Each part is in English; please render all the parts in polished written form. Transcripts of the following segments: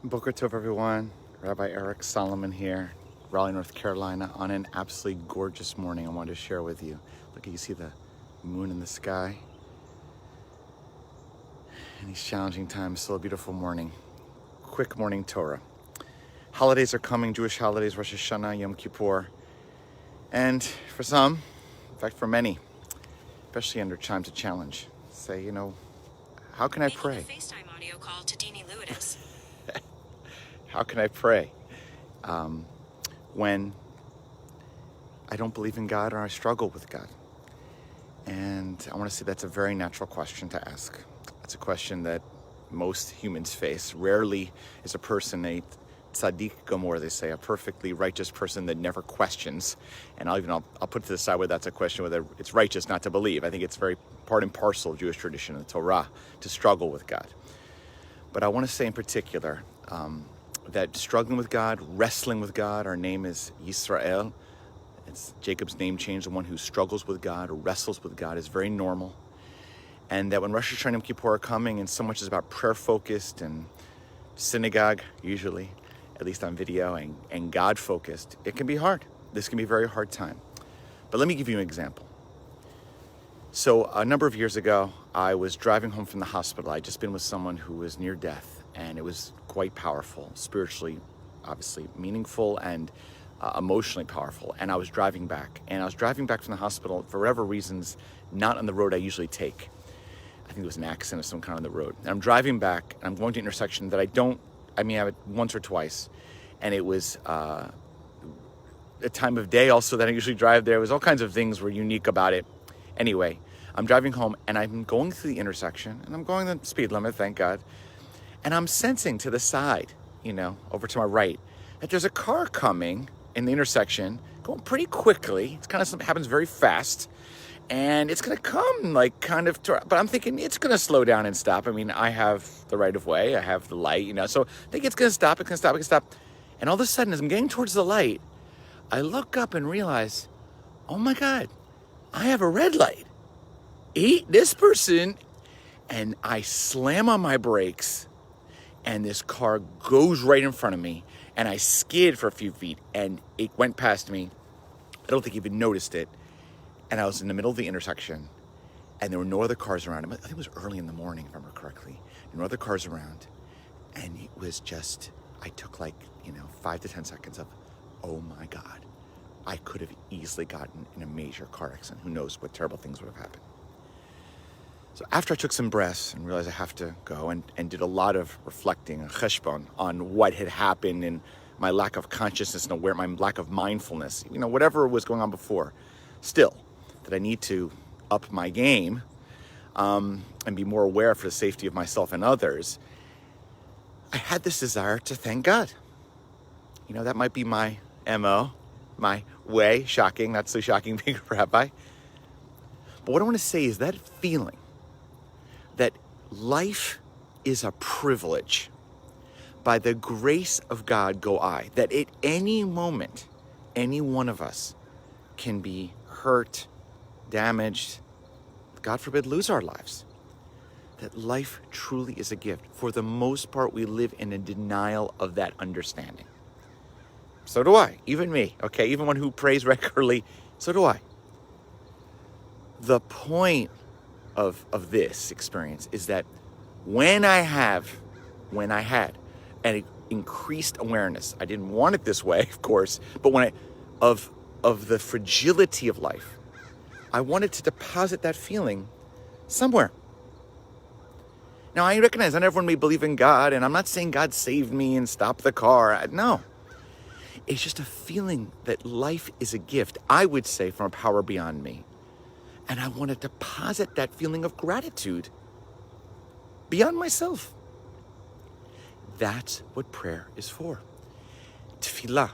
Boker Tov, everyone. Rabbi Eric Solomon here, Raleigh, North Carolina, on an absolutely gorgeous morning I wanted to share with you. Look, you see the moon in the sky. In these challenging times, still a beautiful morning. Quick morning Torah. Holidays are coming, Jewish holidays, Rosh Hashanah, Yom Kippur. And for some, in fact for many, especially under times of challenge, say, how can I pray? Making a FaceTime audio call to Deanie Lewis. How can I pray when I don't believe in God or I struggle with God? And I want to say that's a very natural question to ask. It's a question that most humans face. Rarely is a person a tzaddik gomor, they say, a perfectly righteous person that never questions. And I'll put to the side whether that's a question whether it's righteous not to believe. I think it's very part and parcel of Jewish tradition and Torah to struggle with God. But I want to say in particular that struggling with God, wrestling with God, our name is Yisrael. It's Jacob's name change. The one who struggles with God or wrestles with God is very normal. And that when Rosh Hashanah and Yom Kippur are coming, and so much is about prayer-focused and synagogue, usually, at least on video, and God-focused, it can be hard. This can be a very hard time. But let me give you an example. So a number of years ago, I was driving home from the hospital. I'd just been with someone who was near death, and it was quite powerful, spiritually, obviously meaningful, and emotionally powerful. And I was driving back. And I was driving back from the hospital, for whatever reasons, not on the road I usually take. I think there was an accident of some kind on the road. And I'm driving back, and I'm going to an intersection that I have it once or twice. And it was a time of day also that I usually drive there. It was all kinds of things were unique about it. Anyway, I'm driving home, and I'm going through the intersection, and I'm going the speed limit, thank God. And I'm sensing to the side, over to my right, that there's a car coming in the intersection, going pretty quickly. It's kind of something happens very fast, and it's going to come but I'm thinking it's going to slow down and stop. I mean, I have the right of way, I have the light, so I think it's going to stop, And all of a sudden, as I'm getting towards the light, I look up and realize, oh my God, I have a red light. Eat this person. And I slam on my brakes, and this car goes right in front of me, and I skid for a few feet, and it went past me. I don't think he even noticed it. And I was in the middle of the intersection, and there were no other cars around. I think it was early in the morning, if I remember correctly. No other cars around. And it was just, I took 5 to 10 seconds of, oh my God, I could have easily gotten in a major car accident. Who knows what terrible things would have happened. So after I took some breaths and realized I have to go and did a lot of reflecting and cheshbon on what had happened and my lack of consciousness and my lack of mindfulness, whatever was going on before, still, that I need to up my game and be more aware for the safety of myself and others. I had this desire to thank God. That might be my MO, my way, shocking, not so shocking being a rabbi. But what I want to say is that feeling that life is a privilege. By the grace of God go I. That at any moment, any one of us can be hurt, damaged, God forbid, lose our lives. That life truly is a gift. For the most part, we live in a denial of that understanding. So do I, even me, okay? Even one who prays regularly, so do I. The point of this experience is that when I had an increased awareness, I didn't want it this way, of course, but of the fragility of life, I wanted to deposit that feeling somewhere. Now, I recognize not everyone may believe in God, and I'm not saying God saved me and stopped the car. No. It's just a feeling that life is a gift, I would say, from a power beyond me. And I want to deposit that feeling of gratitude beyond myself. That's what prayer is for. Tefillah.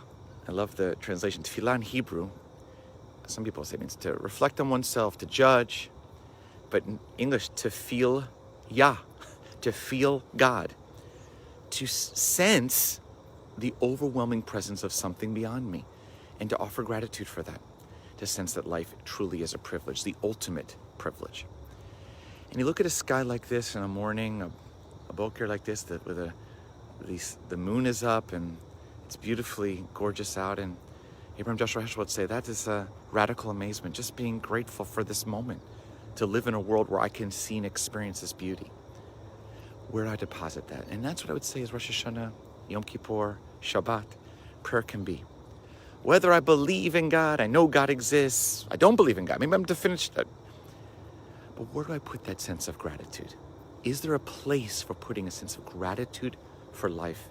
I love the translation. Tefillah in Hebrew, some people say it means to reflect on oneself, to judge. But in English, to feel Yah, to feel God. To sense the overwhelming presence of something beyond me. And to offer gratitude for that. To sense that life truly is a privilege, the ultimate privilege. And you look at a sky like this in a morning, a boker like this, with a the moon is up and it's beautifully gorgeous out, and Abraham Joshua Heschel would say that is a radical amazement, just being grateful for this moment, to live in a world where I can see and experience this beauty. Where do I deposit that? And that's what I would say is Rosh Hashanah, Yom Kippur, Shabbat, prayer can be. Whether I believe in God, I know God exists, I don't believe in God, maybe I'm diminished. But where do I put that sense of gratitude? Is there a place for putting a sense of gratitude for life?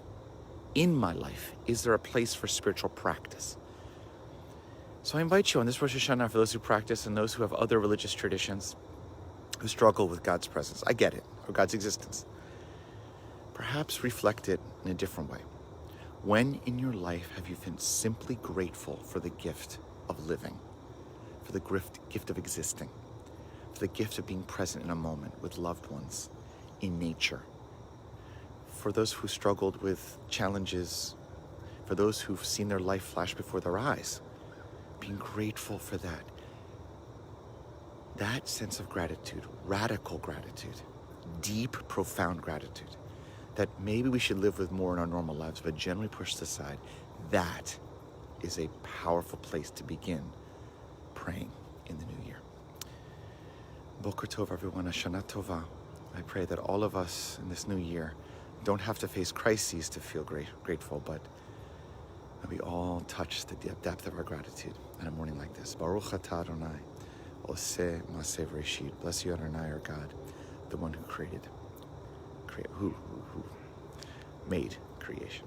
In my life, is there a place for spiritual practice? So I invite you on this Rosh Hashanah, for those who practice and those who have other religious traditions, who struggle with God's presence, I get it, or God's existence. Perhaps reflect it in a different way. When in your life have you been simply grateful for the gift of living, for the gift of existing, for the gift of being present in a moment with loved ones, in nature? For those who struggled with challenges, for those who've seen their life flash before their eyes, being grateful for that. That sense of gratitude, radical gratitude, deep, profound gratitude, that maybe we should live with more in our normal lives, but generally pushed aside, that is a powerful place to begin praying in the new year. Boker Tov, everyone, Shana Tova. I pray that all of us in this new year don't have to face crises to feel grateful, but that we all touch the depth of our gratitude in a morning like this. Baruch atah Adonai, oseh ma'aseh v'reshit. Bless you, Adonai, our God, the one who who made creation.